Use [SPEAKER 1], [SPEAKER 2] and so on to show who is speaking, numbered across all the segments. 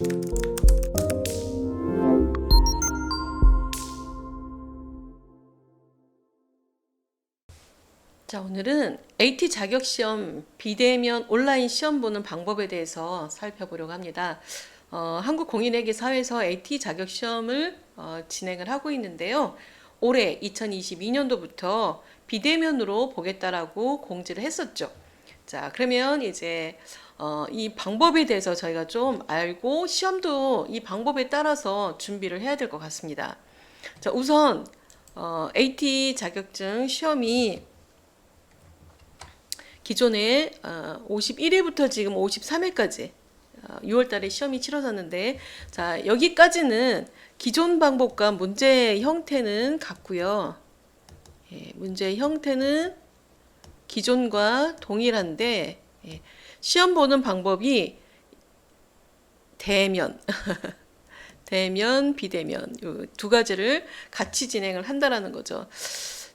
[SPEAKER 1] 자, 오늘은 AT 자격시험 비대면 온라인 시험 보는 방법에 대해서 살펴보려고 합니다. 한국공인회계사회에서 AT 자격시험을 진행을 하고 있는데요. 올해 2022년도부터 비대면으로 보겠다라고 공지를 했었죠. 자, 그러면 이제 이 방법에 대해서 저희가 좀 알고 시험도 이 방법에 따라서 준비를 해야 될 것 같습니다. 자, 우선 AT 자격증 시험이 기존에 51회부터 지금 53회까지 6월 달에 시험이 치러졌는데, 자, 여기까지는 기존 방법과 문제 형태는 같고요. 예, 문제 형태는 기존과 동일한데, 예, 시험 보는 방법이 대면, 대면, 비대면 이 두 가지를 같이 진행을 한다라는 거죠.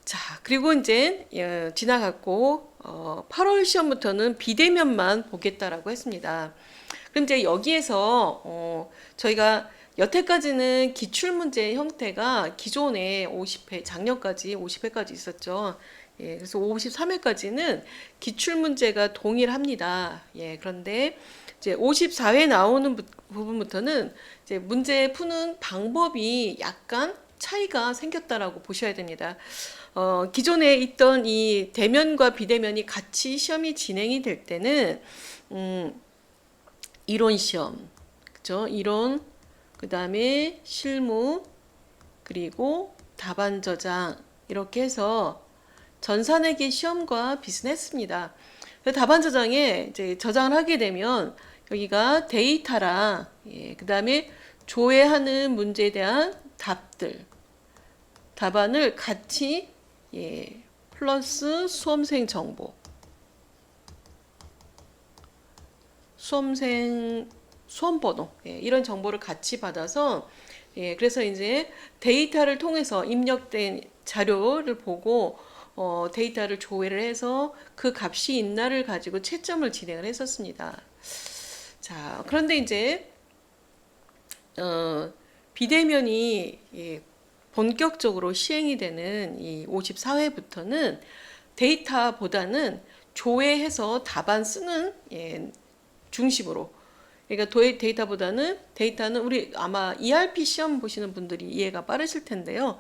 [SPEAKER 1] 자, 그리고 이제 지나갔고 8월 시험부터는 비대면만 보겠다라고 했습니다. 그럼 이제 여기에서 저희가 여태까지는 기출문제 형태가 기존에 50회, 작년까지 50회까지 있었죠. 예, 그래서 53회까지는 기출문제가 동일합니다. 예, 그런데 이제 54회 나오는 부분부터는 이제 문제 푸는 방법이 약간 차이가 생겼다라고 보셔야 됩니다. 기존에 있던 이 대면과 비대면이 같이 시험이 진행이 될 때는 이론 시험, 그죠? 이론, 그 다음에 실무, 그리고 답안 저장 이렇게 해서 전산회계 시험과 비슷했습니다. 답안 저장에 이제 저장을 하게 되면 여기가 데이터랑 그 다음에 조회하는 문제에 대한 답들, 답안을 같이 플러스 수험생 정보, 수험번호 이런 정보를 같이 받아서 그래서 이제 데이터를 통해서 입력된 자료를 보고 데이터를 조회를 해서 그 값이 있나를 가지고 채점을 진행을 했었습니다. 자, 그런데 이제 비대면이 본격적으로 시행이 되는 이 54회부터는 데이터보다는 조회해서 답안 쓰는 중심으로, 그러니까 데이터는 우리 아마 ERP 시험 보시는 분들이 이해가 빠르실 텐데요.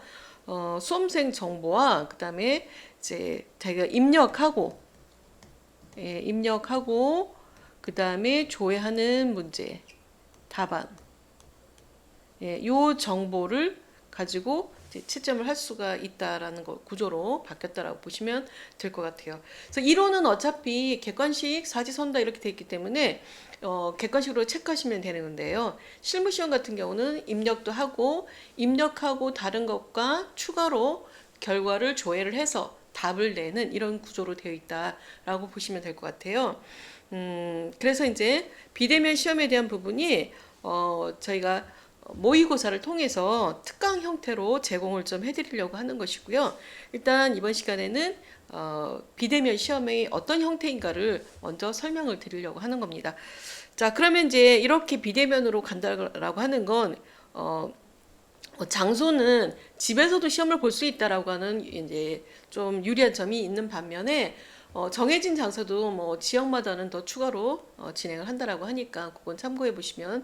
[SPEAKER 1] 수험생 정보와 그 다음에 이제 자기가 입력하고 그 다음에 조회하는 문제, 답안, 요 정보를 가지고 채점을 할 수가 있다라는 구조로 바뀌었다라고 보시면 될 것 같아요. 그래서 이론은 어차피 객관식, 사지선다 이렇게 돼 있기 때문에 객관식으로 체크하시면 되는 건데요. 실무시험 같은 경우는 입력하고 다른 것과 추가로 결과를 조회를 해서 답을 내는 이런 구조로 되어 있다라고 보시면 될 것 같아요. 그래서 이제 비대면 시험에 대한 부분이 저희가 모의고사를 통해서 특강 형태로 제공을 좀 해드리려고 하는 것이고요. 일단 이번 시간에는 비대면 시험이 어떤 형태인가를 먼저 설명을 드리려고 하는 겁니다. 자, 그러면 이제 이렇게 비대면으로 간다라고 하는 건 장소는 집에서도 시험을 볼 수 있다라고 하는 이제 좀 유리한 점이 있는 반면에 정해진 장소도 뭐 지역마다는 더 추가로 진행을 한다라고 하니까 그건 참고해 보시면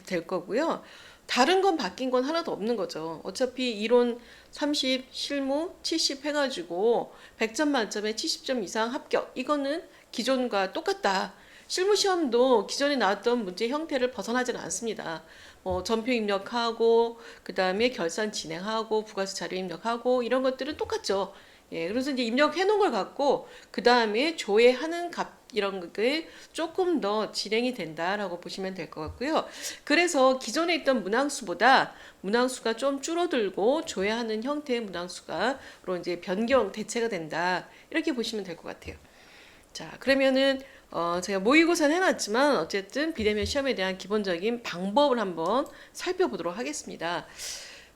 [SPEAKER 1] 될 거고요. 다른 건 바뀐 건 하나도 없는 거죠. 어차피 이론 30, 실무 70 해가지고 100점 만점에 70점 이상 합격. 이거는 기존과 똑같다. 실무 시험도 기존에 나왔던 문제 형태를 벗어나지는 않습니다. 전표 입력하고 그 다음에 결산 진행하고 부가세 자료 입력하고 이런 것들은 똑같죠. 예, 그래서 이제 입력해 놓은 걸 갖고 그 다음에 조회하는 값 이런 게 조금 더 진행이 된다라고 보시면 될 것 같고요. 그래서 기존에 있던 문항수가 좀 줄어들고 조회하는 형태의 문항수가로 이제 대체가 된다 이렇게 보시면 될 것 같아요. 자, 그러면은 제가 모의고사는 해놨지만 어쨌든 비대면 시험에 대한 기본적인 방법을 한번 살펴보도록 하겠습니다.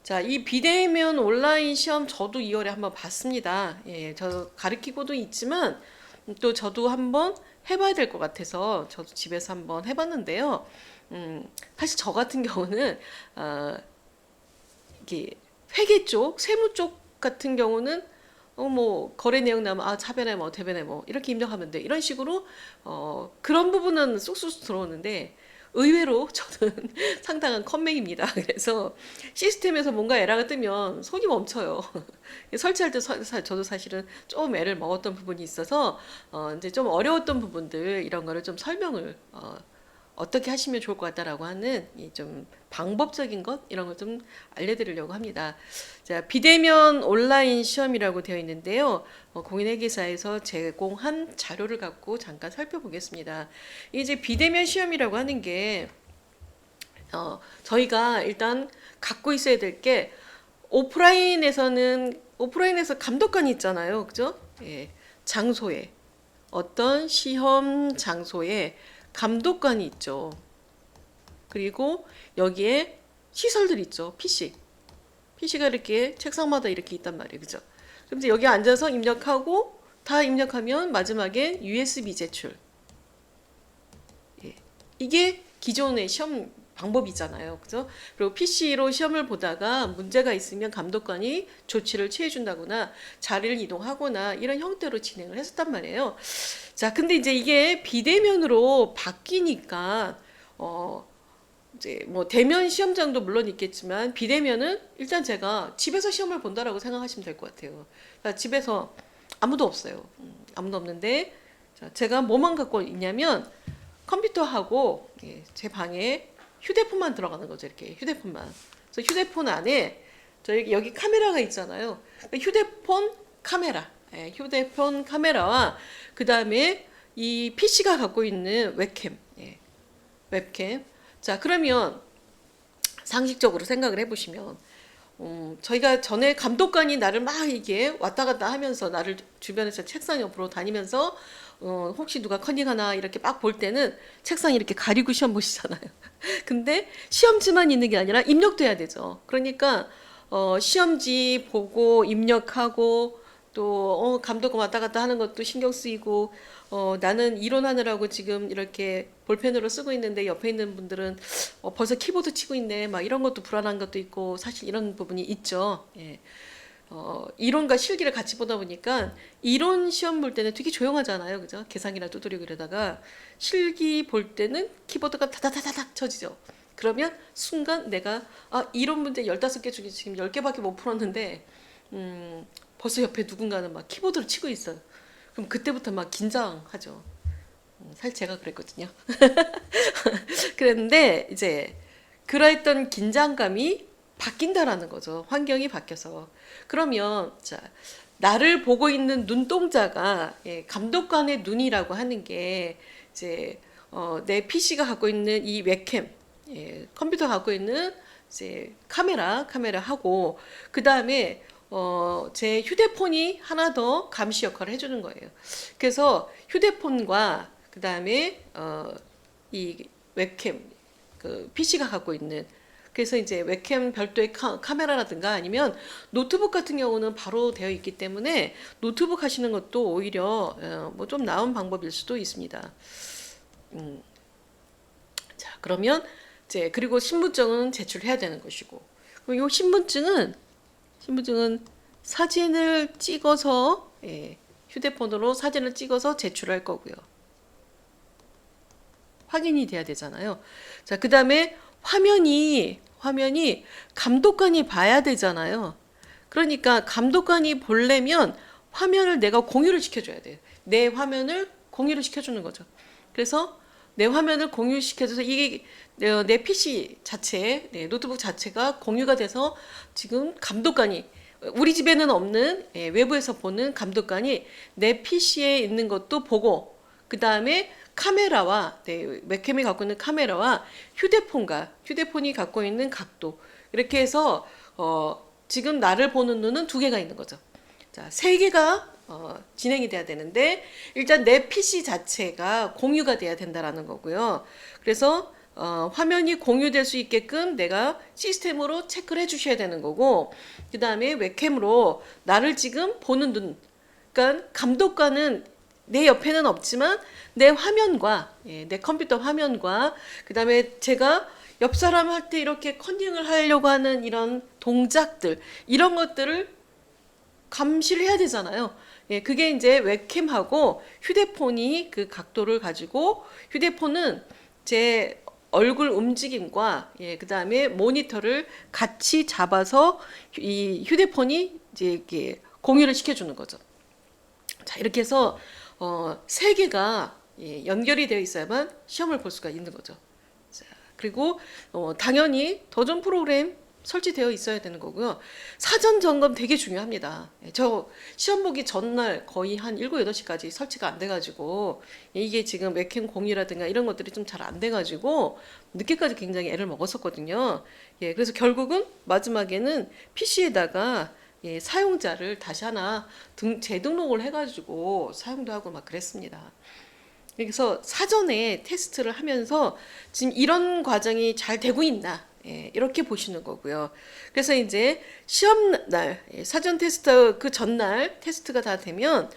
[SPEAKER 1] 자, 이 비대면 온라인 시험 저도 2월에 한번 봤습니다. 예, 저 가르치고도 있지만 또 저도 한번 해봐야 될 것 같아서 저도 집에서 한번 해봤는데요. 사실 저 같은 경우는 어, 이게 회계 쪽, 세무 쪽 같은 경우는 뭐 거래 내용 나면 차변에 뭐 대변에 뭐 이렇게 입력하면 돼 이런 식으로 그런 부분은 쏙쏙 들어오는데 의외로 저는 상당한 컴맹입니다. 그래서 시스템에서 뭔가 에러가 뜨면 손이 멈춰요. 설치할 때 저도 사실은 좀 애를 먹었던 부분이 있어서 이제 좀 어려웠던 부분들 이런 거를 좀 설명을 어떻게 하시면 좋을 것 같다라고 하는 이 좀 방법적인 것 이런 걸 좀 알려드리려고 합니다. 자, 비대면 온라인 시험이라고 되어 있는데요. 공인회계사에서 제공한 자료를 갖고 잠깐 살펴보겠습니다. 이제 비대면 시험이라고 하는 게 저희가 일단 갖고 있어야 될 게 오프라인에서 감독관이 있잖아요. 그죠? 예. 장소에 어떤 시험 장소에 감독관이 있죠. 그리고 여기에 시설들 있죠. PC가 이렇게 책상마다 이렇게 있단 말이에요. 그죠? 그럼 이제 여기 앉아서 입력하고 다 입력하면 마지막에 USB 제출. 예. 이게 기존의 시험 방법이잖아요. 그죠? 그리고 PC로 시험을 보다가 문제가 있으면 감독관이 조치를 취해준다거나 자리를 이동하거나 이런 형태로 진행을 했었단 말이에요. 자, 근데 이제 이게 비대면으로 바뀌니까, 이제 뭐 대면 시험장도 물론 있겠지만 비대면은 일단 제가 집에서 시험을 본다라고 생각하시면 될 것 같아요. 그러니까 집에서 아무도 없어요. 아무도 없는데 자, 제가 뭐만 갖고 있냐면 컴퓨터하고 제 방에 휴대폰만 들어가는 거죠. 이렇게 휴대폰만. 그래서 휴대폰 안에 저희 여기 카메라가 있잖아요. 휴대폰 카메라, 휴대폰 카메라와 그 다음에 이 PC가 갖고 있는 웹캠, 웹캠. 자, 그러면 상식적으로 생각을 해보시면 저희가 전에 감독관이 나를 막 이게 왔다 갔다 하면서 나를 주변에서 책상 옆으로 다니면서 혹시 누가 커닝하나 이렇게 막 볼 때는 책상 이렇게 가리고 시험 보시잖아요. 근데 시험지만 있는 게 아니라 입력도 해야 되죠. 그러니까 시험지 보고 입력하고 또 감독관 왔다 갔다 하는 것도 신경 쓰이고 나는 이론하느라고 지금 이렇게 볼펜으로 쓰고 있는데 옆에 있는 분들은 벌써 키보드 치고 있네 막 이런 것도 불안한 것도 있고 사실 이런 부분이 있죠. 예. 이론과 실기를 같이 보다 보니까 이론 시험 볼 때는 되게 조용하잖아요. 그죠? 계산기나 두드리고 이러다가 실기 볼 때는 키보드가 다다다닥 쳐지죠. 그러면 순간 내가 이론 문제 15개 중에 지금 10개밖에 못 풀었는데 벌써 옆에 누군가는 막 키보드를 치고 있어요. 그럼 그때부터 막 긴장하죠. 사실 제가 그랬거든요. 그랬는데 이제 그러했던 긴장감이 바뀐다라는 거죠. 환경이 바뀌어서. 그러면 자, 나를 보고 있는 눈동자가 감독관의 눈이라고 하는 게 이제 내 PC가 갖고 있는 이 웹캠, 컴퓨터가 갖고 있는 이제 카메라하고 그 다음에 제 휴대폰이 하나 더 감시 역할을 해주는 거예요. 그래서 휴대폰과 그 다음에 이 웹캠, 그 PC가 갖고 있는 그래서 이제 웹캠 별도의 카메라라든가 아니면 노트북 같은 경우는 바로 되어 있기 때문에 노트북 하시는 것도 오히려 뭐 좀 나은 방법일 수도 있습니다. 자, 그러면 이제 그리고 신분증은 제출해야 되는 것이고, 그리고 이 신분증은 사진을 찍어서 휴대폰으로 사진을 찍어서 제출할 거고요. 확인이 돼야 되잖아요. 자, 그 다음에 화면이 감독관이 봐야 되잖아요. 그러니까 감독관이 보려면 화면을 내가 공유를 시켜줘야 돼요. 내 화면을 공유를 시켜주는 거죠. 그래서 내 화면을 공유시켜줘서 이게 내 PC 자체, 노트북 자체가 공유가 돼서 지금 감독관이 우리 집에는 없는 외부에서 보는 감독관이 내 PC에 있는 것도 보고 그 다음에 카메라와 웹캠이 갖고 있는 카메라와 휴대폰이 갖고 있는 각도 이렇게 해서 지금 나를 보는 눈은 2개가 있는 거죠. 자, 3개가 진행이 돼야 되는데 일단 내 PC 자체가 공유가 돼야 된다라는 거고요. 그래서 화면이 공유될 수 있게끔 내가 시스템으로 체크를 해주셔야 되는 거고 그 다음에 웹캠으로 나를 지금 보는 눈 그러니까 감독관은 내 옆에는 없지만 내 화면과 내 컴퓨터 화면과 그다음에 제가 옆 사람한테 이렇게 컨닝을 하려고 하는 이런 동작들 이런 것들을 감시를 해야 되잖아요. 그게 이제 웹캠하고 휴대폰이 그 각도를 가지고 휴대폰은 제 얼굴 움직임과 그다음에 모니터를 같이 잡아서 이 휴대폰이 이제 이렇게 공유를 시켜주는 거죠. 자, 이렇게 해서 세 개가 연결이 되어 있어야만 시험을 볼 수가 있는 거죠. 자, 그리고 당연히 도전 프로그램 설치되어 있어야 되는 거고요. 사전 점검 되게 중요합니다. 저 시험 보기 전날 거의 한 7, 8시까지 설치가 안 돼가지고 이게 지금 웹캠 공유라든가 이런 것들이 좀 잘 안 돼가지고 늦게까지 굉장히 애를 먹었었거든요. 그래서 결국은 마지막에는 PC에다가 사용자를 다시 하나 재등록을 해가지고 사용도 하고 막 그랬습니다. 그래서 사전에 테스트를 하면서 지금 이런 과정이 잘 되고 있나 이렇게 보시는 거고요. 그래서 이제 시험 날 사전 테스트 그 전날 테스트가 다 되면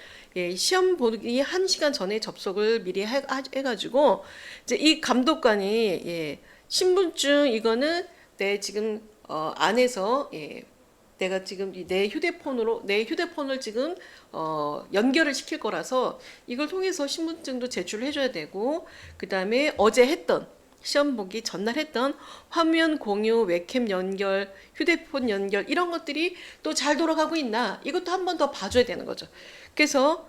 [SPEAKER 1] 시험 보기 1시간 전에 접속을 미리 해가지고 이제 이 감독관이 신분증 이거는 내 지금 안에서 내가 지금 내 휴대폰을 지금 연결을 시킬 거라서 이걸 통해서 신분증도 제출을 해줘야 되고 그 다음에 어제 했던 시험 보기 전날 했던 화면 공유, 웹캠 연결, 휴대폰 연결 이런 것들이 또 잘 돌아가고 있나 이것도 한 번 더 봐줘야 되는 거죠. 그래서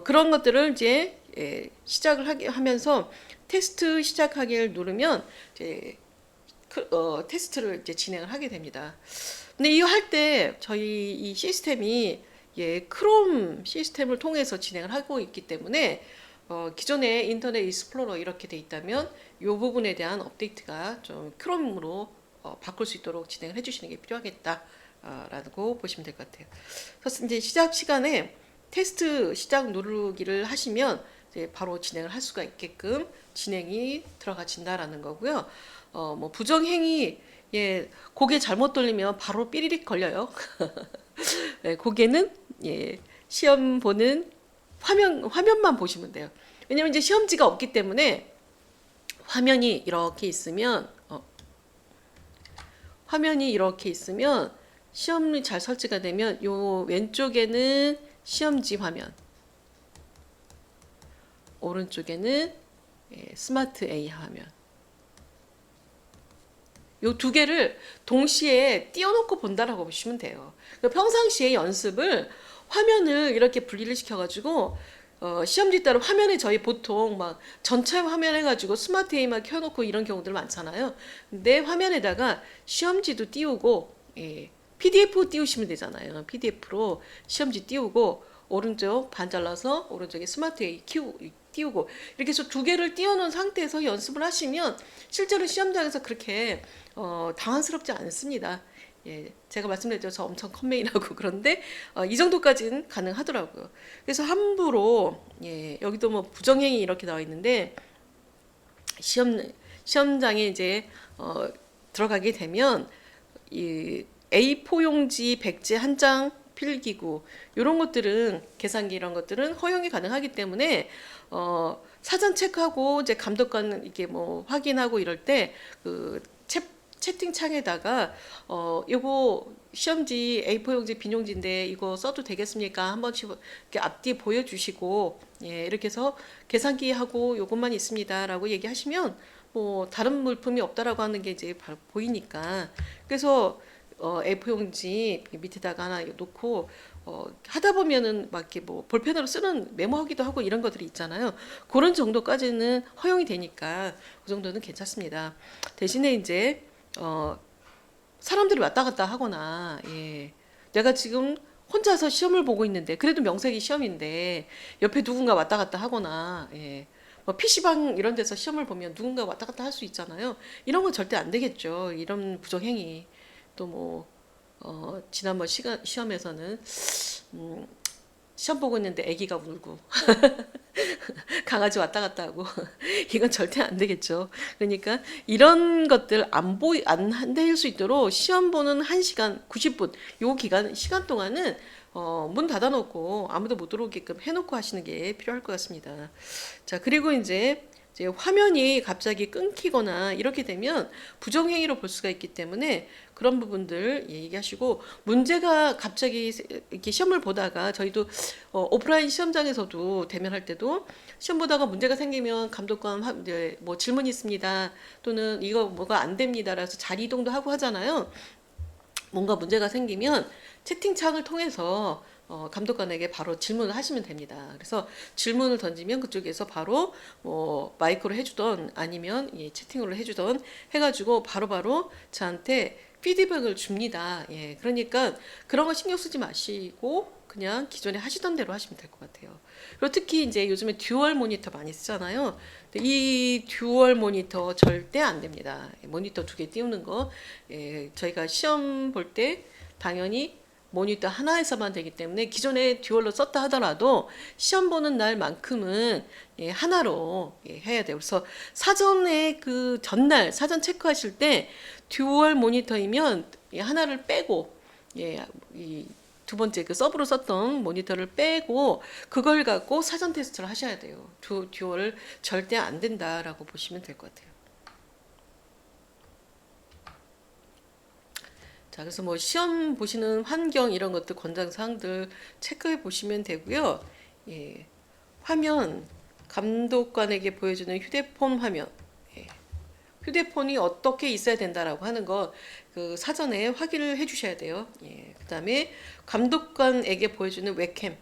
[SPEAKER 1] 그런 것들을 이제 시작을 하면서 테스트 시작하기를 누르면 이제 테스트를 이제 진행을 하게 됩니다. 근데 이거 할 때 저희 이 시스템이 크롬 시스템을 통해서 진행을 하고 있기 때문에 기존에 인터넷 익스플로러 이렇게 돼 있다면 이 부분에 대한 업데이트가 좀 크롬으로 바꿀 수 있도록 진행을 해주시는 게 필요하겠다라고 보시면 될 것 같아요. 그래서 이제 시작 시간에 테스트 시작 누르기를 하시면 이제 바로 진행을 할 수가 있게끔 진행이 들어가진다라는 거고요. 뭐 부정행위 고개 잘못 돌리면 바로 삐리릭 걸려요. 고개는 시험 보는 화면만 보시면 돼요. 왜냐면 이제 시험지가 없기 때문에 화면이 이렇게 있으면 시험이 잘 설치가 되면 요 왼쪽에는 시험지 화면, 오른쪽에는 스마트 A 화면. 요 두 개를 동시에 띄워놓고 본다라고 보시면 돼요. 평상시에 연습을 화면을 이렇게 분리를 시켜가지고 시험지 따로 화면에 저희 보통 막 전체 화면 해가지고 스마트 A만 켜놓고 이런 경우들 많잖아요. 근데 화면에다가 시험지도 띄우고 PDF 띄우시면 되잖아요. PDF로 시험지 띄우고 오른쪽 반 잘라서 오른쪽에 스마트 A 띄우고 이렇게 해서 두 개를 띄워놓은 상태에서 연습을 하시면 실제로 시험장에서 그렇게 당황스럽지 않습니다. 제가 말씀드렸죠. 저 엄청 컴맹이라고 그런데 이 정도까지는 가능하더라고요. 그래서 함부로 여기도 뭐 부정행위 이렇게 나와 있는데 시험장에 이제 들어가게 되면 이 A4 용지 백지 한 장 필기구 이런 것들은 계산기 이런 것들은 허용이 가능하기 때문에 사전 체크하고 이제 감독관 이렇게 뭐 확인하고 이럴 때 그 채팅창에다가 요거 시험지 A4 용지 빈 용지인데 이거 써도 되겠습니까? 한 번씩 이렇게 앞뒤 보여주시고 이렇게 해서 계산기하고 요것만 있습니다라고 얘기하시면 뭐 다른 물품이 없다라고 하는 게 이제 보이니까 그래서 A4 용지 밑에다가 하나 놓고 하다 보면은 막 이렇게 뭐 볼펜으로 쓰는 메모하기도 하고 이런 것들이 있잖아요. 그런 정도까지는 허용이 되니까 그 정도는 괜찮습니다. 대신에 이제 사람들이 왔다 갔다 하거나 내가 지금 혼자서 시험을 보고 있는데 그래도 명색이 시험인데 옆에 누군가 왔다 갔다 하거나 뭐 PC방 이런 데서 시험을 보면 누군가 왔다 갔다 할 수 있잖아요. 이런 건 절대 안 되겠죠. 이런 부정행위. 또 뭐 지난번 시험에서는 시험 보고 있는데 아기가 울고 강아지 왔다 갔다 하고 이건 절대 안 되겠죠. 그러니까 이런 것들 안 될 수 있도록 시험 보는 1시간 90분 요 시간 동안은 문 닫아놓고 아무도 못 들어오게끔 해놓고 하시는 게 필요할 것 같습니다. 자, 그리고 이제 화면이 갑자기 끊기거나 이렇게 되면 부정행위로 볼 수가 있기 때문에 그런 부분들 얘기하시고, 문제가 갑자기 이렇게 시험을 보다가 저희도 오프라인 시험장에서도 대면할 때도 시험 보다가 문제가 생기면 감독관 이제 뭐 질문이 있습니다 또는 이거 뭐가 안 됩니다 라서 자리 이동도 하고 하잖아요. 뭔가 문제가 생기면 채팅창을 통해서 감독관에게 바로 질문을 하시면 됩니다. 그래서 질문을 던지면 그쪽에서 바로 마이크로 해주던 아니면 채팅으로 해주던 해가지고 바로바로 저한테 피드백을 줍니다. 예, 그러니까 그런 거 신경 쓰지 마시고 그냥 기존에 하시던 대로 하시면 될 것 같아요. 그리고 특히 이제 요즘에 듀얼 모니터 많이 쓰잖아요. 이 듀얼 모니터 절대 안 됩니다. 모니터 2개 띄우는 거, 저희가 시험 볼 때 당연히 모니터 하나에서만 되기 때문에 기존에 듀얼로 썼다 하더라도 시험 보는 날만큼은 하나로 해야 돼요. 그래서 사전에 그 전날 사전 체크하실 때 듀얼 모니터이면 하나를 빼고 이 두 번째 그 서브로 썼던 모니터를 빼고 그걸 갖고 사전 테스트를 하셔야 돼요. 듀얼 절대 안 된다라고 보시면 될 것 같아요. 자, 그래서 뭐 시험 보시는 환경 이런 것들 권장 사항들 체크해 보시면 되고요. 예, 화면 감독관에게 보여주는 휴대폰 화면, 휴대폰이 어떻게 있어야 된다라고 하는 거 그 사전에 확인을 해주셔야 돼요. 그다음에 감독관에게 보여주는 웹캠.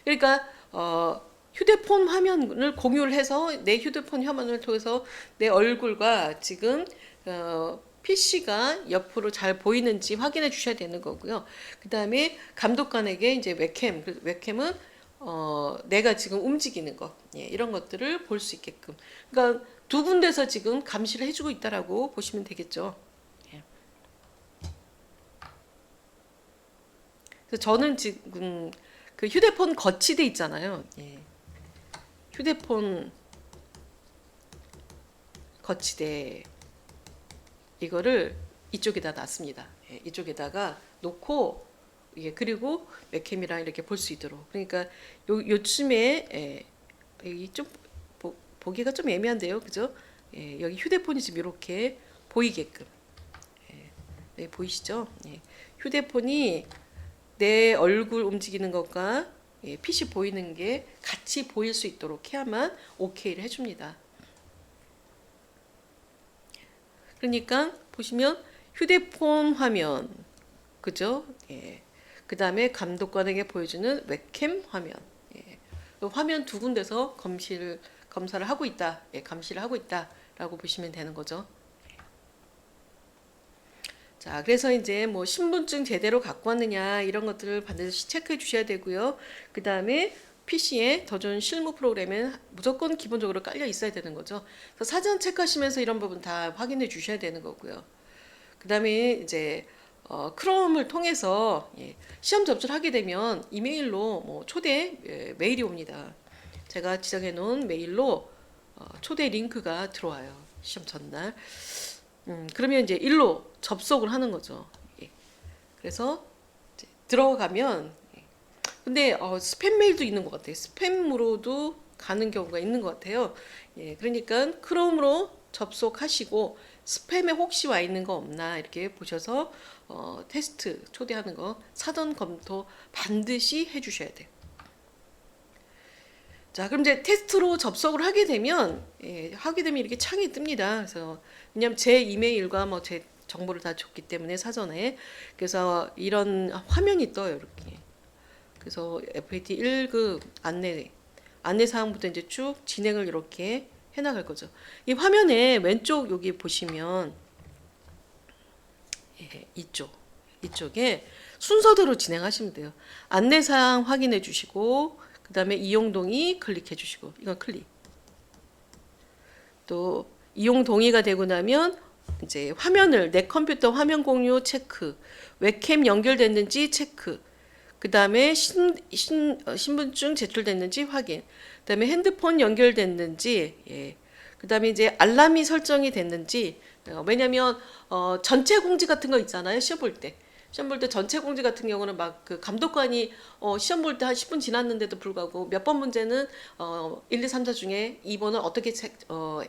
[SPEAKER 1] 그러니까 휴대폰 화면을 공유를 해서 내 휴대폰 화면을 통해서 내 얼굴과 지금 PC가 옆으로 잘 보이는지 확인해 주셔야 되는 거고요. 그 다음에 감독관에게 이제 웹캠은 내가 지금 움직이는 것, 이런 것들을 볼 수 있게끔. 그러니까 두 군데서 지금 감시를 해주고 있다라고 보시면 되겠죠. 그래서 저는 지금 그 휴대폰 거치대 있잖아요. 휴대폰 거치대 이거를 이쪽에다 놨습니다. 이쪽에다가 놓고 그리고 웹캠이랑 이렇게 볼 수 있도록. 그러니까 요쯤에 여기 좀 보기가 좀 애매한데요, 그죠? 여기 휴대폰이 지금 이렇게 보이게끔. 보이시죠? 휴대폰이 내 얼굴 움직이는 것과 PC 보이는 게 같이 보일 수 있도록 해야만 OK를 해줍니다. 그러니까 보시면 휴대폰 화면, 그죠? 그 다음에 감독관에게 보여주는 웹캠 화면. 화면 두 군데서 검사를 하고 있다, 감시를 하고 있다라고 보시면 되는 거죠. 자, 그래서 이제 뭐 신분증 제대로 갖고 왔느냐 이런 것들을 반드시 체크해 주셔야 되고요. 그 다음에 PC에 더 좋은 실무 프로그램은 무조건 기본적으로 깔려 있어야 되는 거죠. 그래서 사전 체크하시면서 이런 부분 다 확인해 주셔야 되는 거고요. 그 다음에 이제 크롬을 통해서 시험 접수를 하게 되면 이메일로 뭐 초대 메일이 옵니다. 제가 지정해 놓은 메일로 초대 링크가 들어와요. 시험 전날. 그러면 이제 일로 접속을 하는 거죠. 그래서 이제 들어가면 근데 스팸 메일도 있는 것 같아요. 스팸으로도 가는 경우가 있는 것 같아요. 그러니까 크롬으로 접속하시고 스팸에 혹시 와 있는 거 없나 이렇게 보셔서 테스트 초대하는 거 사전 검토 반드시 해주셔야 돼요. 자, 그럼 이제 테스트로 접속을 하게 되면 이렇게 창이 뜹니다. 그래서 왜냐면 제 이메일과 뭐 제 정보를 다 줬기 때문에 사전에 그래서 이런 화면이 떠요, 이렇게. 그래서 FAT 1급 안내 사항부터 이제 쭉 진행을 이렇게 해나갈 거죠. 이 화면에 왼쪽 여기 보시면 이쪽에 순서대로 진행하시면 돼요. 안내 사항 확인해 주시고 그 다음에 이용 동의 클릭해 주시고 이건 클릭. 또 이용 동의가 되고 나면 이제 화면을 내 컴퓨터 화면 공유 체크, 웹캠 연결됐는지 체크. 그 다음에 신분증 제출됐는지 확인. 그 다음에 핸드폰 연결됐는지, 예. 그 다음에 이제 알람이 설정이 됐는지, 왜냐면, 전체 공지 같은 거 있잖아요. 시험 볼 때. 시험 볼 때 전체 공지 같은 경우는 막 그 감독관이 시험 볼 때 한 10분 지났는데도 불구하고 몇 번 문제는 1, 2, 3, 4 중에 2번을 어떻게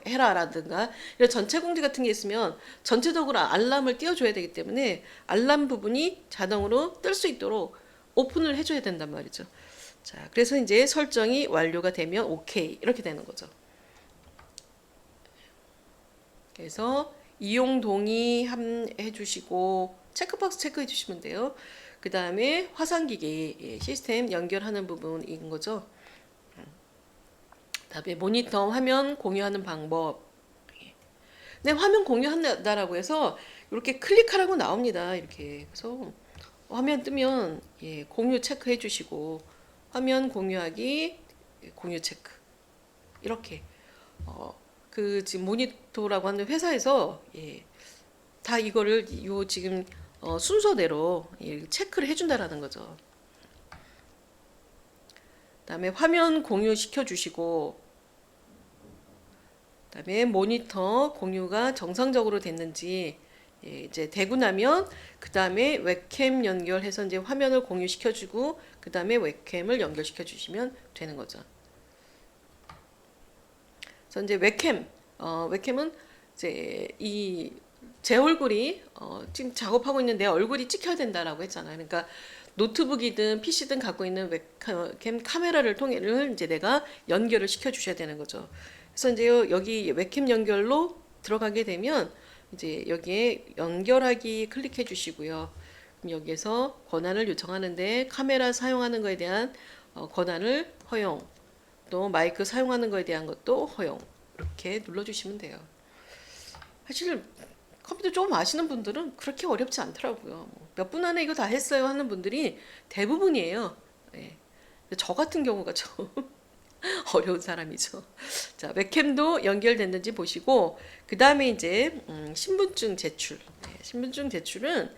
[SPEAKER 1] 해라라든가 이런 전체 공지 같은 게 있으면 전체적으로 알람을 띄워줘야 되기 때문에 알람 부분이 자동으로 뜰 수 있도록 오픈을 해줘야 된단 말이죠. 자, 그래서 이제 설정이 완료가 되면 오케이 이렇게 되는 거죠. 그래서 이용 동의 해주시고 체크박스 체크해 주시면 돼요. 그 다음에 화상기기 시스템 연결하는 부분인 거죠. 그다음에 모니터 화면 공유하는 방법. 네, 화면 공유한다라고 해서 이렇게 클릭하라고 나옵니다. 이렇게 그래서 화면 뜨면 공유 체크해 주시고 화면 공유하기 공유 체크 이렇게 그 지금 모니터라고 하는 회사에서 다 이거를 요 지금 순서대로 체크를 해준다라는 거죠. 그다음에 화면 공유 시켜주시고, 그다음에 모니터 공유가 정상적으로 됐는지 이제 되고 나면 그다음에 웹캠 연결해서 이제 화면을 공유시켜주고 그다음에 웹캠을 연결시켜주시면 되는 거죠. 그래서 이제 웹캠은 이제 제 얼굴이 지금 작업하고 있는 내 얼굴이 찍혀야 된다라고 했잖아요. 그러니까 노트북이든 PC든 갖고 있는 웹캠 카메라를 통해를 이제 내가 연결을 시켜 주셔야 되는 거죠. 그래서 이제 여기 웹캠 연결로 들어가게 되면 이제 여기에 연결하기 클릭해 주시고요. 그럼 여기에서 권한을 요청하는데 카메라 사용하는 거에 대한 권한을 허용, 또 마이크 사용하는 거에 대한 것도 허용 이렇게 눌러주시면 돼요. 사실 컴퓨터 조금 아시는 분들은 그렇게 어렵지 않더라고요. 몇 분 안에 이거 다 했어요 하는 분들이 대부분이에요. 예. 저 같은 경우가 좀 어려운 사람이죠. 자, 웹캠도 연결됐는지 보시고 그 다음에 이제 신분증 제출. 신분증 제출은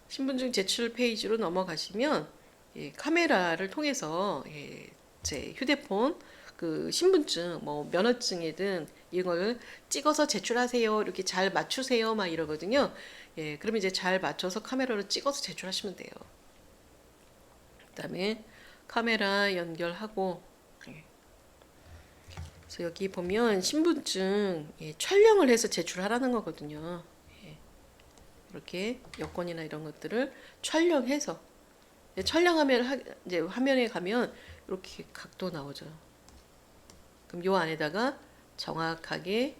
[SPEAKER 1] 신분증 제출 페이지로 넘어가시면 카메라를 통해서 제 휴대폰 그 신분증 뭐 면허증이든 이걸 찍어서 제출하세요. 이렇게 잘 맞추세요. 막 이러거든요. 그러면 이제 잘 맞춰서 카메라로 찍어서 제출하시면 돼요. 그다음에 카메라 연결하고 그래서 여기 보면 신분증 촬영을 해서 제출하라는 거거든요. 이렇게 여권이나 이런 것들을 촬영해서 촬영하면 이제 화면에 가면 이렇게 각도 나오죠. 그럼 요 안에다가 정확하게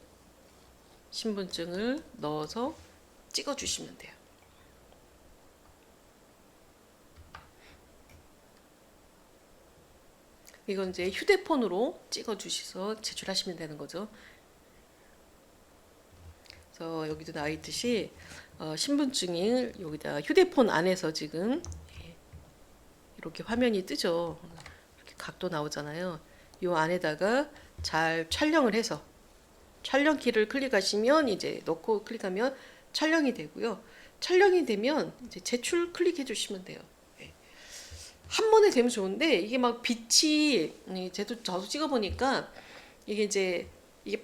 [SPEAKER 1] 신분증을 넣어서 찍어 주시면 돼요. 이건 이제 휴대폰으로 찍어 주셔서 제출하시면 되는 거죠. 그래서 여기도 나와 있듯이 신분증을 여기다 휴대폰 안에서 지금 이렇게 화면이 뜨죠. 이렇게 각도 나오잖아요. 이 안에다가 잘 촬영을 해서 촬영키를 클릭하시면 이제 넣고 클릭하면 촬영이 되고요. 촬영이 되면 이제 제출 클릭해 주시면 돼요. 한 번에 되면 좋은데 이게 막 빛이 저도 찍어 보니까 이게 이제 이게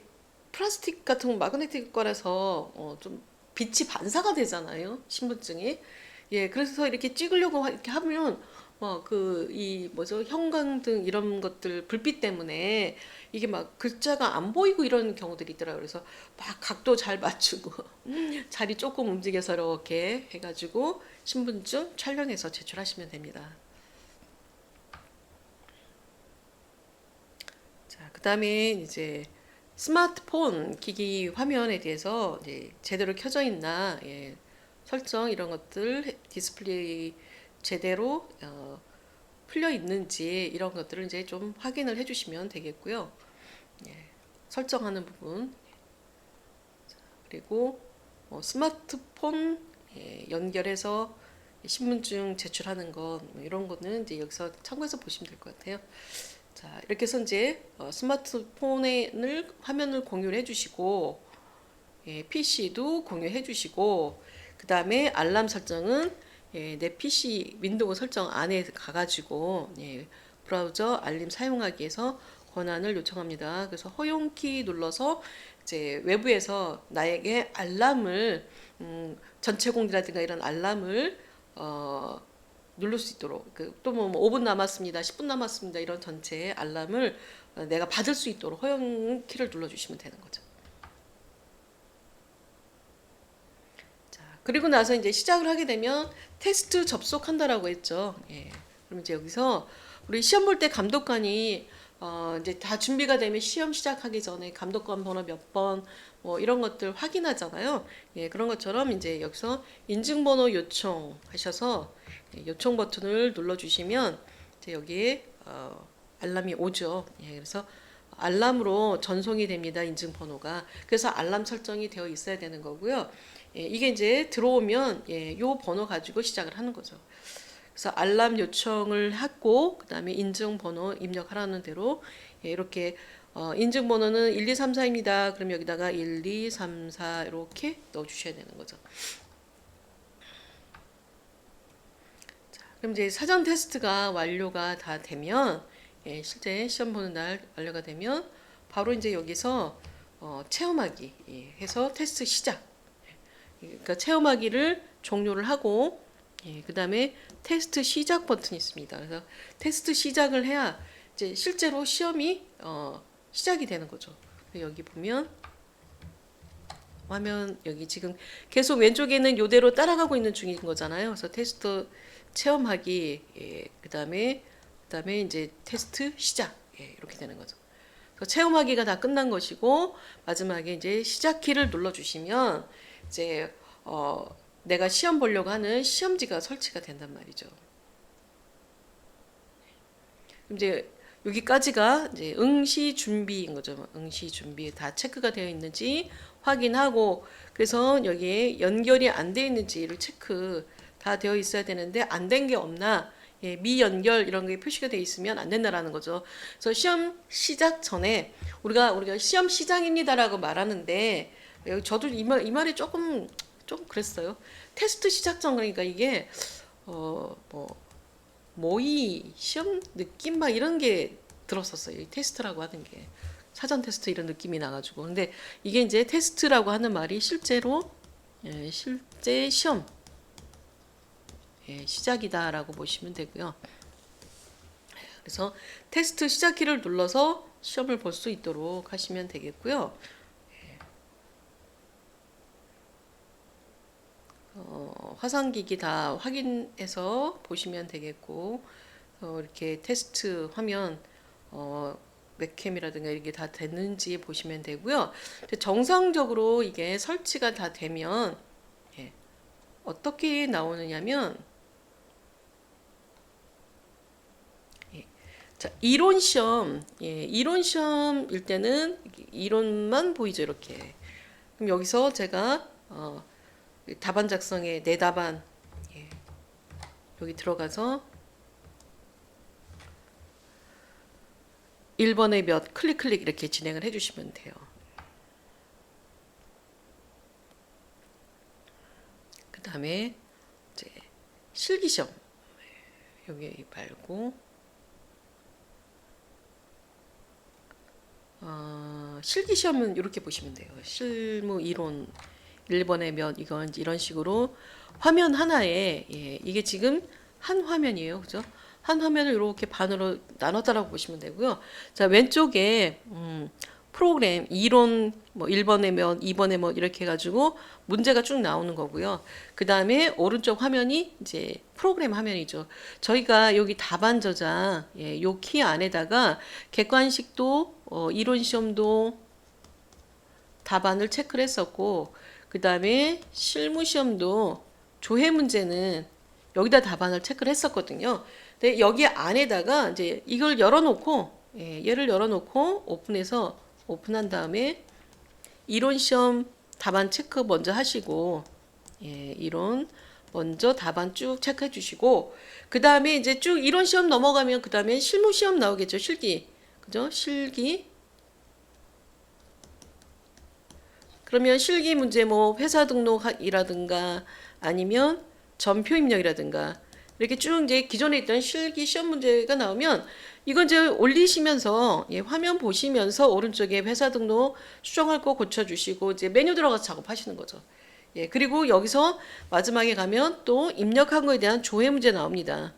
[SPEAKER 1] 플라스틱 같은 마그네틱 거라서 좀 빛이 반사가 되잖아요. 신분증이. 그래서 이렇게 찍으려고 이렇게 하면 이 뭐죠? 형광등 이런 것들 불빛 때문에 이게 막 글자가 안 보이고 이런 경우들이 있더라고요. 그래서 막 각도 잘 맞추고 자리 조금 움직여서 이렇게 해가지고 신분증 촬영해서 제출하시면 됩니다. 자, 그다음에 이제 스마트폰 기기 화면에 대해서 이제 제대로 켜져 있나 설정 이런 것들 디스플레이 제대로 풀려 있는지 이런 것들을 이제 좀 확인을 해주시면 되겠고요. 설정하는 부분 그리고 스마트폰 연결해서 신분증 제출하는 것 이런 거는 이제 여기서 참고해서 보시면 될 것 같아요. 자, 이렇게 해서 이제 스마트폰을 화면을 공유를 해주시고 PC도 공유해 주시고 그 다음에 알람 설정은 예, 내 PC 윈도우 설정 안에 가가지고 예, 브라우저 알림 사용하기에서 권한을 요청합니다. 그래서 허용키 눌러서 이제 외부에서 나에게 알람을 전체 공지라든가 이런 알람을 누를 수 있도록 또뭐 5분 남았습니다, 10분 남았습니다 이런 전체 알람을 내가 받을 수 있도록 허용키를 눌러주시면 되는 거죠. 자, 그리고 나서 이제 시작을 하게 되면 테스트 접속한다라고 했죠. 예. 그럼 이제 여기서 우리 시험 볼 때 감독관이 이제 다 준비가 되면 시험 시작하기 전에 감독관 번호 몇 번 뭐 이런 것들 확인하잖아요. 예, 그런 것처럼 이제 여기서 인증번호 요청하셔서 요청 버튼을 눌러주시면 이제 여기에 알람이 오죠. 예, 그래서 알람으로 전송이 됩니다. 인증번호가. 그래서 알람 설정이 되어 있어야 되는 거고요. 예, 이게 이제 들어오면 예, 요 번호 가지고 시작을 하는 거죠. 그래서 알람 요청을 하고 그 다음에 인증번호 입력하라는 대로 예, 이렇게 인증번호는 1, 2, 3, 4입니다. 그럼 여기다가 1, 2, 3, 4 이렇게 넣어주셔야 되는 거죠. 자, 그럼 이제 사전 테스트가 완료가 다 되면 예, 실제 시험 보는 날 완료가 되면 바로 이제 여기서 체험하기 예, 해서 테스트 시작. 그러니까 체험하기를 종료를 하고 예, 그 다음에 테스트 시작 버튼이 있습니다. 그래서 테스트 시작을 해야 이제 실제로 시험이 시작이 되는 거죠. 여기 보면 화면 여기 지금 계속 왼쪽에는 이대로 따라가고 있는 중인 거잖아요. 그래서 테스트 체험하기 예, 그다음에 이제 테스트 시작 예, 이렇게 되는 거죠. 그래서 체험하기가 다 끝난 것이고 마지막에 이제 시작 키를 눌러 주시면 이제 내가 시험 보려고 하는 시험지가 설치가 된단 말이죠. 이제 여기까지가 이제 응시 준비인 거죠. 응시 준비 다 체크가 되어 있는지 확인하고 그래서 여기에 연결이 안 되어 있는지를 체크 다 되어 있어야 되는데 안 된 게 없나 예, 미연결 이런 게 표시가 되어 있으면 안 된다라는 거죠. 그래서 시험 시작 전에 우리가 시험 시작입니다라고 말하는데 저도 이 말이 조금 그랬어요. 테스트 시작 전 그러니까 이게 뭐 모의 시험 느낌 막 이런 게 들었었어요. 이 테스트라고 하는 게 사전 테스트 이런 느낌이 나가지고 근데 이게 이제 테스트라고 하는 말이 실제로 예, 실제 시험 예, 시작이다라고 보시면 되고요. 그래서 테스트 시작키를 눌러서 시험을 볼 수 있도록 하시면 되겠고요. 화상기기 다 확인해서 보시면 되겠고 이렇게 테스트 화면 웹캠이라든가 이게 다 됐는지 보시면 되고요. 정상적으로 이게 설치가 다 되면 예, 어떻게 나오느냐면 예, 자, 이론 시험 예, 이론 시험일 때는 이론만 보이죠 이렇게. 그럼 여기서 제가 답안 작성에 내 답안 예, 여기 들어가서 1번에 몇 클릭 이렇게 진행을 해주시면 돼요. 그 다음에 이제 실기시험 여기 말고 실기시험은 이렇게 보시면 돼요. 실무 이론 1번에 몇 이건 이런 식으로 화면 하나에 예, 이게 지금 한 화면이에요. 그죠? 한 화면을 이렇게 반으로 나눴다라고 보시면 되고요. 자, 왼쪽에 프로그램 이론 뭐 1번에 몇, 2번에 뭐 이렇게 해 가지고 문제가 쭉 나오는 거고요. 그다음에 오른쪽 화면이 이제 프로그램 화면이죠. 저희가 여기 답안 저장 예, 요 키 안에다가 객관식도 이론 시험도 답안을 체크를 했었고 그다음에 실무 시험도 조회 문제는 여기다 답안을 체크를 했었거든요. 근데 여기 안에다가 이제 이걸 열어놓고 예, 얘를 열어놓고 오픈해서 오픈한 다음에 이론 시험 답안 체크 먼저 하시고 예, 이론 먼저 답안 쭉 체크해 주시고 그 다음에 이제 쭉 이론 시험 넘어가면 그 다음에 실무 시험 나오겠죠. 실기 그죠? 실기 그러면 실기 문제 뭐 회사 등록이라든가 아니면 전표 입력이라든가 이렇게 쭉 이제 기존에 있던 실기 시험 문제가 나오면 이건 이제 올리시면서 예, 화면 보시면서 오른쪽에 회사 등록 수정할 거 고쳐주시고 이제 메뉴 들어가서 작업하시는 거죠. 예, 그리고 여기서 마지막에 가면 또 입력한 거에 대한 조회 문제 나옵니다.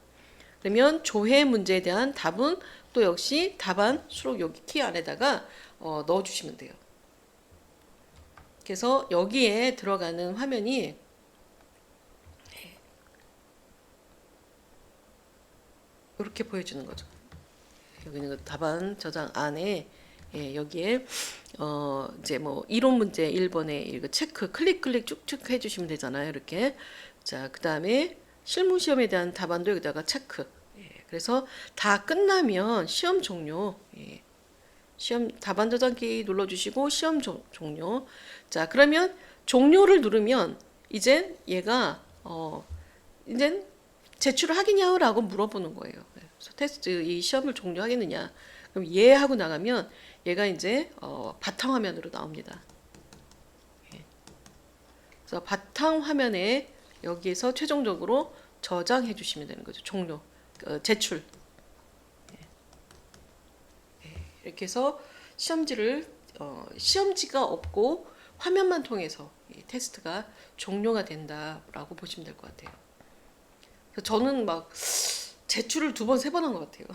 [SPEAKER 1] 그러면 조회 문제에 대한 답은 또 역시 답안 수록 여기 키 안에다가 넣어주시면 돼요. 그래서 여기에 들어가는 화면이 이렇게 보여주는 거죠. 여기는 답안 저장 안에 예, 여기에 이제 뭐 이론 문제 1번에 이거 체크 클릭 쭉쭉 해주시면 되잖아요. 이렇게 자 그다음에 실무 시험에 대한 답안도 여기다가 체크. 예, 그래서 다 끝나면 시험 종료. 예, 시험 답안 저장키 눌러주시고 시험 종료. 자 그러면 종료를 누르면 이제 얘가 이제 제출을 하겠냐라고 물어보는 거예요. 그래서 테스트 이 시험을 종료하겠느냐. 그럼 예 하고 나가면 얘가 이제 바탕화면으로 나옵니다. 예. 그래서 바탕화면에 여기에서 최종적으로 저장해 주시면 되는 거죠. 종료, 제출. 예. 이렇게 해서 시험지가 없고 화면만 통해서 이 테스트가 종료가 된다라고 보시면 될 것 같아요. 저는 막 제출을 2번, 3번 한 것 같아요.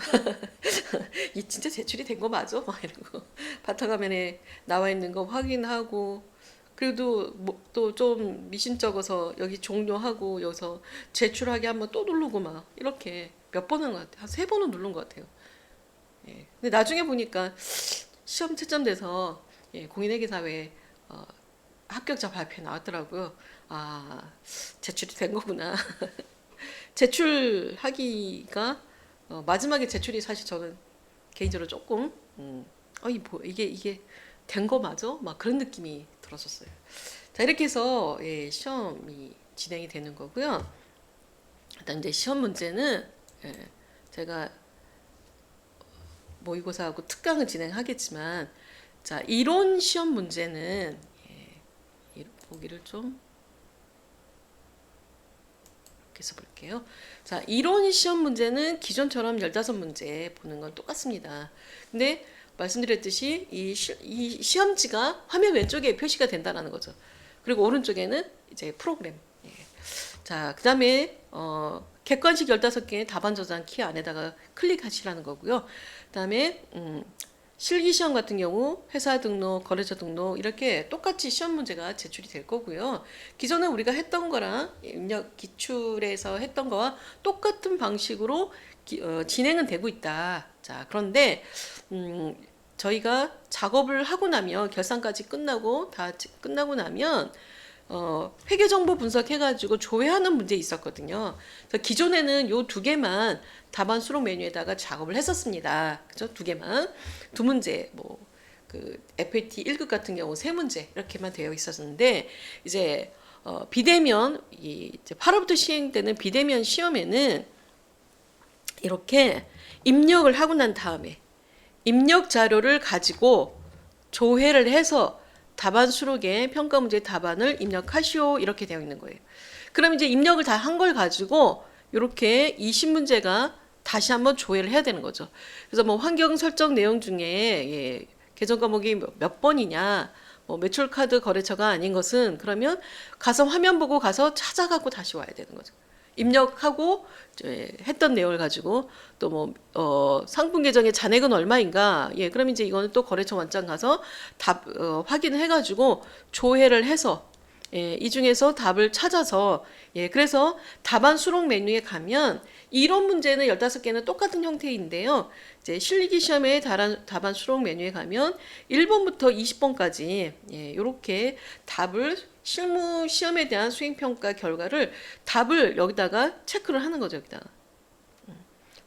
[SPEAKER 1] 이 진짜 제출이 된 거 맞아? 막 이러고 바탕화면에 나와 있는 거 확인하고 그래도 뭐 또 좀 미심쩍어서 여기 종료하고 여기서 제출하기 한번 또 누르고 막 이렇게 몇 번 한 것 같아요. 한 3번은 누른 것 같아요. 예. 근데 나중에 보니까 시험 채점돼서 예, 공인회계사회 합격자 발표 나왔더라고요. 아 제출이 된 거구나. 제출하기가 마지막에 제출이 사실 저는 개인적으로 조금 이게 된 거 맞아? 막 그런 느낌이 들었었어요. 자 이렇게 해서 예, 시험이 진행이 되는 거고요. 일단 이제 시험 문제는 예, 제가 모의고사하고 특강을 진행하겠지만 자 이론 시험 문제는 예, 보기를 좀 해서 볼게요. 자, 이론 시험 문제는 기존처럼 15문제 보는 건 똑같습니다. 근데 말씀드렸듯이 이 시험지가 화면 왼쪽에 표시가 된다는 거죠. 그리고 오른쪽에는 이제 프로그램. 예. 자, 그 다음에 객관식 15개의 답안 저장 키 안에다가 클릭하시라는 거고요. 그 다음에 실기시험 같은 경우 회사 등록, 거래처 등록 이렇게 똑같이 시험 문제가 제출이 될 거고요. 기존에 우리가 했던 거랑 입력 기출에서 했던 거와 똑같은 방식으로 진행은 되고 있다. 자, 그런데 저희가 작업을 하고 나면 결산까지 끝나고 다 끝나고 나면 회계정보 분석해가지고 조회하는 문제 있었거든요. 그래서 기존에는 요 2개만 답안 수록 메뉴에다가 작업을 했었습니다. 그죠? 2개만. 2문제, 그 FAT 1급 같은 경우 3문제 이렇게만 되어 있었는데, 이제, 비대면, 이제 8월부터 시행되는 비대면 시험에는 이렇게 입력을 하고 난 다음에 입력 자료를 가지고 조회를 해서 답안 수록에 평가 문제 답안을 입력하시오 이렇게 되어 있는 거예요. 그럼 이제 입력을 다 한 걸 가지고 이렇게 20문제가 다시 한번 조회를 해야 되는 거죠. 그래서 뭐 환경 설정 내용 중에 예, 개정 과목이 몇 번이냐, 뭐 매출 카드 거래처가 아닌 것은 그러면 가서 화면 보고 가서 찾아가고 다시 와야 되는 거죠. 입력하고 했던 내용을 가지고 또 뭐 상품 계정의 잔액은 얼마인가 예 그럼 이제 이거는 또 거래처 원장 가서 답 확인을 해가지고 조회를 해서 예, 이 중에서 답을 찾아서 예 그래서 답안 수록 메뉴에 가면 이론 문제는 15개는 똑같은 형태인데요. 이제 실기 시험의 답안 수록 메뉴에 가면 1번부터 20번까지 예, 이렇게 답을 실무 시험에 대한 수행 평가 결과를 답을 여기다가 체크를 하는 거죠, 여기다가.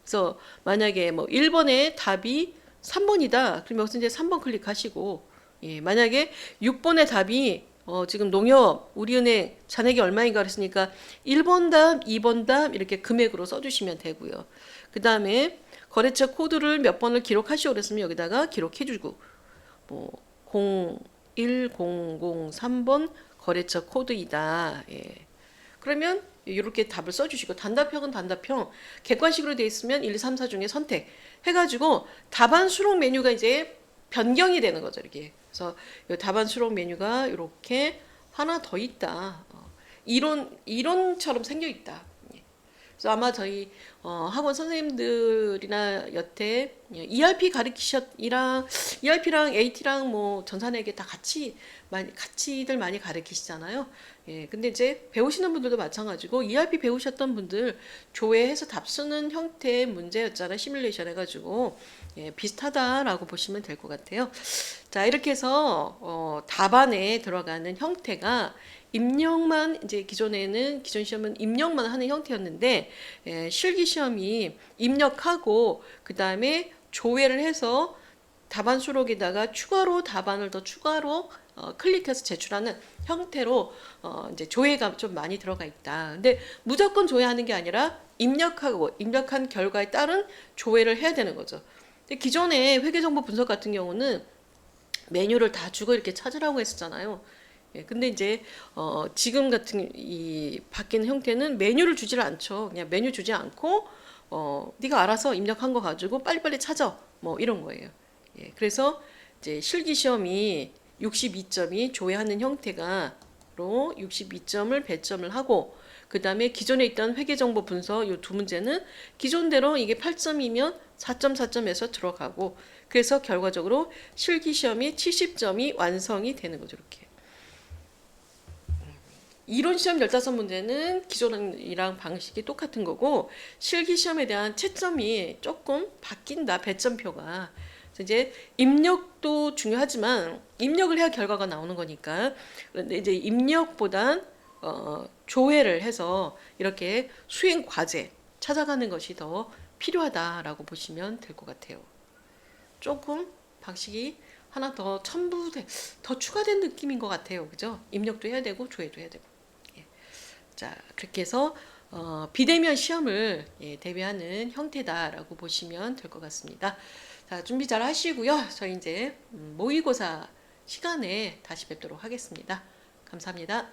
[SPEAKER 1] 그래서 만약에 뭐 1번의 답이 3번이다. 그럼 여기서 이제 3번 클릭하시고 예, 만약에 6번의 답이 지금 농협, 우리은행 잔액이 얼마인가 그랬으니까 1번 답, 2번 답 이렇게 금액으로 써주시면 되고요. 그 다음에 거래처 코드를 몇 번을 기록하시오 그랬으면 여기다가 기록해주고 뭐 01003번 거래처 코드이다. 예. 그러면 이렇게 답을 써주시고 단답형은 단답형 객관식으로 되어 있으면 1, 3, 4 중에 선택 해가지고 답안 수록 메뉴가 이제 변경이 되는 거죠. 이렇게. 그래서 이 답안 수록 메뉴가 이렇게 하나 더 있다. 이론처럼 생겨 있다. 그래서 아마 저희 학원 선생님들이나 여태 ERP ERP랑 AT랑 뭐 전산회계 다 같이들 많이 가르치시잖아요. 예, 근데 이제 배우시는 분들도 마찬가지고 ERP 배우셨던 분들 조회해서 답 쓰는 형태의 문제였잖아요. 시뮬레이션 해가지고 예, 비슷하다라고 보시면 될 것 같아요. 자, 이렇게 해서 답안에 들어가는 형태가 입력만 이제 기존 시험은 입력만 하는 형태였는데 실기 시험이 입력하고 그 다음에 조회를 해서 답안 수록에다가 추가로 답안을 더 추가로 클릭해서 제출하는 형태로 이제 조회가 좀 많이 들어가 있다. 근데 무조건 조회하는 게 아니라 입력하고 입력한 결과에 따른 조회를 해야 되는 거죠. 근데 기존에 회계정보 분석 같은 경우는 메뉴를 다 주고 이렇게 찾으라고 했었잖아요. 예, 근데 이제 지금 같은 이 바뀌는 형태는 메뉴를 주지를 않죠. 그냥 메뉴 주지 않고 네가 알아서 입력한 거 가지고 빨리빨리 찾아. 뭐 이런 거예요. 예, 그래서 이제 실기 시험이 62점이 조회하는 형태가로 62점을 배점을 하고 그 다음에 기존에 있던 회계정보 분석 이 두 문제는 기존대로 이게 8점이면 4점 4점에서 들어가고 그래서 결과적으로 실기 시험이 70점이 완성이 되는 거죠. 이렇게. 이론 시험 15문제는 기존이랑 방식이 똑같은 거고 실기 시험에 대한 채점이 조금 바뀐다. 배점표가. 그래서 이제 입력도 중요하지만 입력을 해야 결과가 나오는 거니까 그런데 이제 입력보단 조회를 해서 이렇게 수행 과제 찾아가는 것이 더 필요하다라고 보시면 될 것 같아요. 조금 방식이 하나 더 더 추가된 느낌인 것 같아요. 그죠? 입력도 해야 되고 조회도 해야 되고. 예. 자, 그렇게 해서 비대면 시험을 대비하는 형태다라고 보시면 될 것 같습니다. 자, 준비 잘 하시고요. 저희 이제 모의고사 시간에 다시 뵙도록 하겠습니다. 감사합니다.